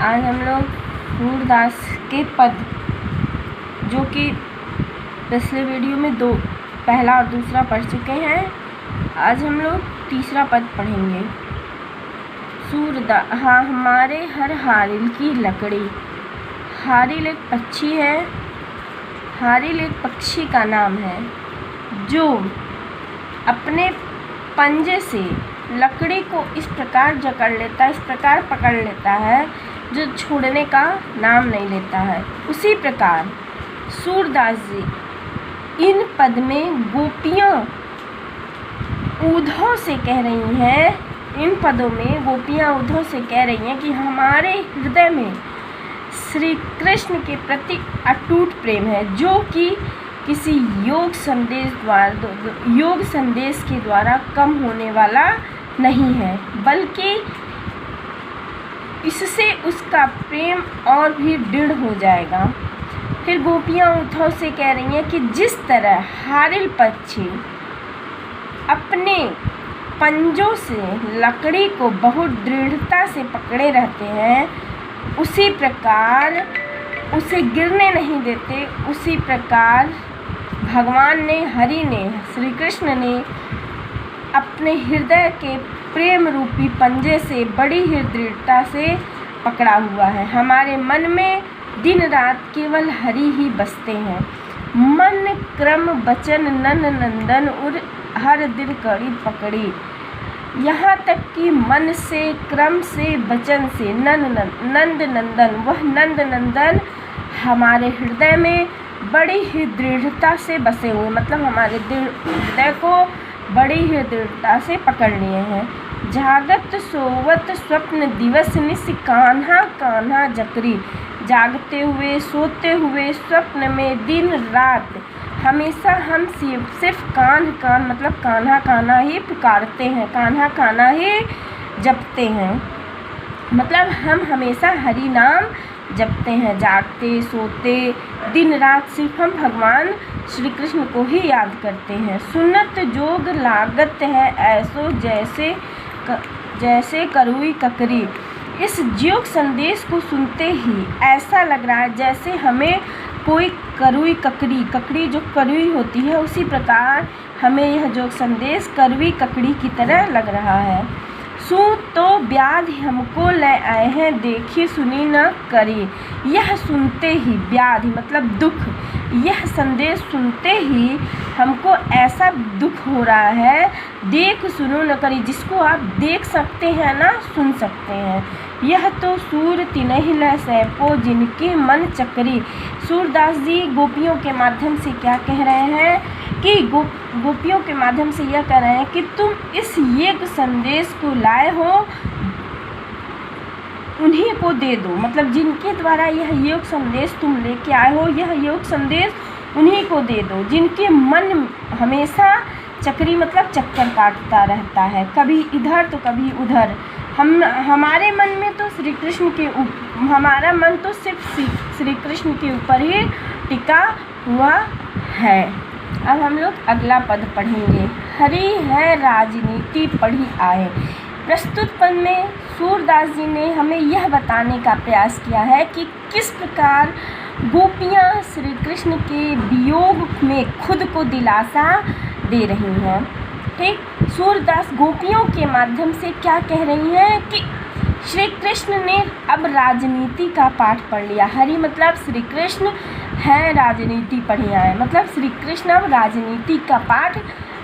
आज हम लोग सूरदास के पद, जो कि पिछले वीडियो में पहला और दूसरा पढ़ चुके हैं, आज हम लोग तीसरा पद पढ़ेंगे। हमारे हर हारिल की लकड़ी। हारिल एक पक्षी है। हारिल एक पक्षी का नाम है जो अपने पंजे से लकड़ी को इस प्रकार जकड़ लेता है, इस प्रकार पकड़ लेता है जो छोड़ने का नाम नहीं लेता है। उसी प्रकार सूरदास जी इन पद में गोपियाँ उद्धव से कह रही हैं, इन पदों में गोपियाँ उद्धव से कह रही हैं कि हमारे हृदय में श्री कृष्ण के प्रति अटूट प्रेम है, जो कि किसी योग संदेश के द्वारा कम होने वाला नहीं है, बल्कि इससे उसका प्रेम और भी दृढ़ हो जाएगा। फिर गोपियाँ उद्धव से कह रही हैं कि जिस तरह हारिल पक्षी अपने पंजों से लकड़ी को बहुत दृढ़ता से पकड़े रहते हैं, उसी प्रकार उसे गिरने नहीं देते, उसी प्रकार भगवान ने, हरि ने, श्री कृष्ण ने अपने हृदय के प्रेम रूपी पंजे से बड़ी ही दृढ़ता से पकड़ा हुआ है। हमारे मन में दिन रात केवल हरि ही बसते हैं। मन क्रम बचन नन नंदन उर हर दिन कड़ी पकड़ी। यहाँ तक कि मन से, क्रम से, वचन से नंद नंदन, वह नंद नंदन हमारे हृदय में बड़ी ही दृढ़ता से बसे हुए, मतलब हमारे हृदय को बड़ी ही दृढ़ता से पकड़ लिए हैं। जागत सोवत स्वप्न दिवस निस कान्हा कान्हा जकरी। जागते हुए, सोते हुए, स्वप्न में, दिन रात हमेशा हम सिर्फ कान्हा मतलब कान्हा कान्हा ही पुकारते हैं, कान्हा कान्हा ही जपते हैं। मतलब हम हमेशा हरि नाम जपते हैं। जागते सोते दिन रात सिर्फ हम भगवान श्री कृष्ण को ही याद करते हैं। सुनत जोग लागत है ऐसो जैसे करुई ककरी। इस योग संदेश को सुनते ही ऐसा लग रहा है जैसे हमें कोई करुई ककड़ी जो करुई होती है, उसी प्रकार हमें यह योग संदेश करुई ककड़ी की तरह लग रहा है। सु तो व्याधि हमको ले आए हैं, देखी सुनी न करी। यह सुनते ही, व्याधि मतलब दुख, यह संदेश सुनते ही हमको ऐसा दुख हो रहा है, देख सुनो न करी, जिसको आप देख सकते हैं ना सुन सकते हैं। यह तो सूर तिनहि लह सैपो जिनकी मन चकरी। सूरदास जी गोपियों के माध्यम से क्या कह रहे हैं कि गोपियों के माध्यम से यह कह रहे हैं कि तुम इस योग संदेश को लाए हो, उन्हीं को दे दो। मतलब जिनके द्वारा यह योग संदेश तुम लेके आए हो, यह योग संदेश उन्हीं को दे दो, जिनके मन हमेशा चक्री मतलब चक्कर काटता रहता है, कभी इधर तो कभी उधर। हमारे मन में तो श्री कृष्ण के हमारा मन तो सिर्फ श्री कृष्ण के ऊपर ही टिका हुआ है। अब हम लोग अगला पद पढ़ेंगे। हरि है राजनीति पढ़ी आए। प्रस्तुत पद में सूरदास जी ने हमें यह बताने का प्रयास किया है कि किस प्रकार गोपियाँ श्री कृष्ण के वियोग में खुद को दिलासा दे रही हैं। ठीक, सूरदास गोपियों के माध्यम से क्या कह रही हैं कि श्री कृष्ण ने अब राजनीति का पाठ पढ़ लिया। हरि मतलब श्री कृष्ण है, राजनीति पढ़ी आए मतलब श्री कृष्ण अब राजनीति का पाठ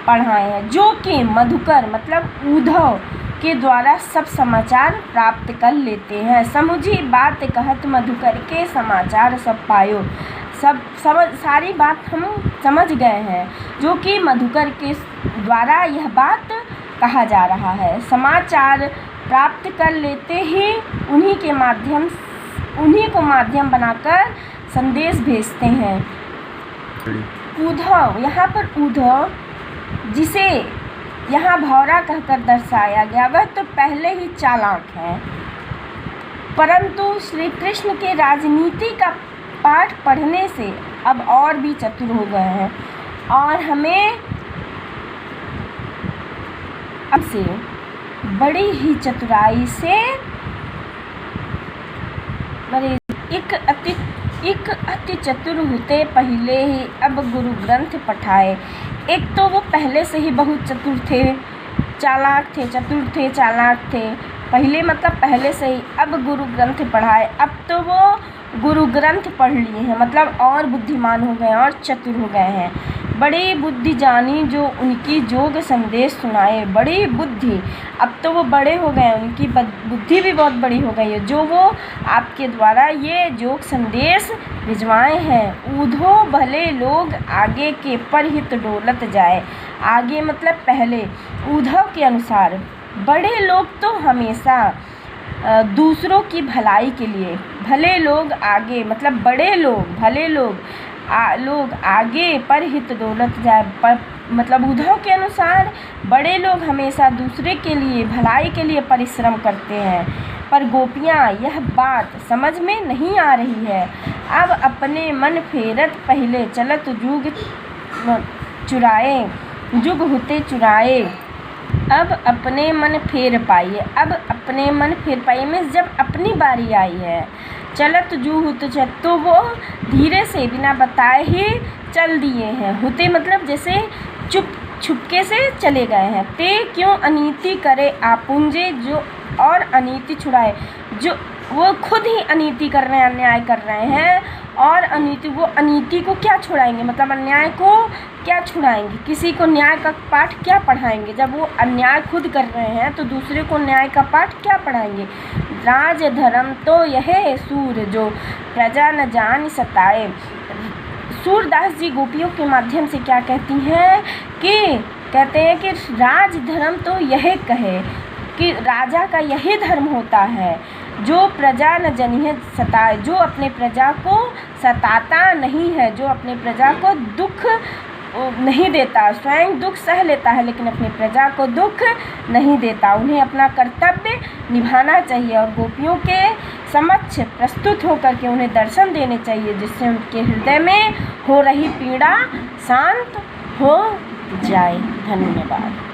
पढ़ाए हैं, जो कि मधुकर मतलब उद्धव के द्वारा सब समाचार प्राप्त कर लेते हैं। समुझी बात कहत मधुकर के समाचार सब पायो। सारी बात हम समझ गए हैं, जो कि मधुकर के द्वारा यह बात कहा जा रहा है। समाचार प्राप्त कर लेते ही उन्हीं को माध्यम बनाकर संदेश भेजते हैं। उद्धव, यहाँ पर उद्धव जिसे यहाँ भौरा कहकर दर्शाया गया, वह तो पहले ही चालाक है, परंतु श्री कृष्ण के राजनीति का पाठ पढ़ने से अब और भी चतुर हो गए हैं और हमें अब से बड़ी ही चतुराई से एक अति चतुर होते पहले ही अब गुरु ग्रंथ पठाए। एक तो वो पहले से ही बहुत चतुर थे, चालाक थे, चतुर थे, चालाक थे पहले, मतलब पहले से ही। अब गुरु ग्रंथ पढ़ाए, अब तो वो गुरु ग्रंथ पढ़ लिए हैं, मतलब और बुद्धिमान हो गए हैं और चतुर हो गए हैं। बड़ी बुद्धि जानी जो उनकी जोग संदेश सुनाए। बड़ी बुद्धि, अब तो वो बड़े हो गए हैं, उनकी बुद्धि भी बहुत बड़ी हो गई है, जो वो आपके द्वारा ये जोग संदेश भिजवाए हैं। ऊधो भले लोग आगे के परहित डोलत जाए। आगे मतलब पहले, ऊधव के अनुसार बड़े लोग तो हमेशा दूसरों की भलाई के लिए, भले लोग आगे मतलब बड़े लोग, भले लोग लोग आगे पर हित दौलत जाए, पर मतलब उद्धव के अनुसार बड़े लोग हमेशा दूसरे के लिए भलाई के लिए परिश्रम करते हैं। पर गोपियाँ यह बात समझ में नहीं आ रही है। अब अपने मन फेरत पहले चलत जुग चुराए, जुग होते चुराए। अब अपने मन फेर पाइए, अब अपने मन फेर पाइए में जब अपनी बारी आई है। चलत जू होते तो वो धीरे से बिना बताए ही चल दिए हैं। होते मतलब जैसे छुपके से चले गए हैं। ते क्यों अनीति करे आपुंजे, जो और अनीति छुड़ाए, जो वो खुद ही अनीति कर रहे हैं, अन्याय कर रहे हैं और अनीति, वो अनीति को क्या छुड़ाएंगे, मतलब अन्याय को क्या छुड़ाएंगे, किसी को न्याय का पाठ क्या पढ़ाएंगे। जब वो अन्याय खुद कर रहे हैं तो दूसरे को न्याय का पाठ क्या पढ़ाएंगे। राज धर्म तो यह सूर जो प्रजा न जान सताए। सूरदास जी गोपियों के माध्यम से क्या कहती हैं कि कहते हैं कि राज धर्म तो यह कहे कि राजा का यही धर्म होता है, जो प्रजा न जनिए सताए, जो अपने प्रजा को सताता नहीं है, जो अपने प्रजा को दुख नहीं देता, स्वयं दुख सह लेता है लेकिन अपनी प्रजा को दुख नहीं देता। उन्हें अपना कर्तव्य निभाना चाहिए और गोपियों के समक्ष प्रस्तुत होकर के उन्हें दर्शन देने चाहिए, जिससे उनके हृदय में हो रही पीड़ा शांत हो जाए। धन्यवाद।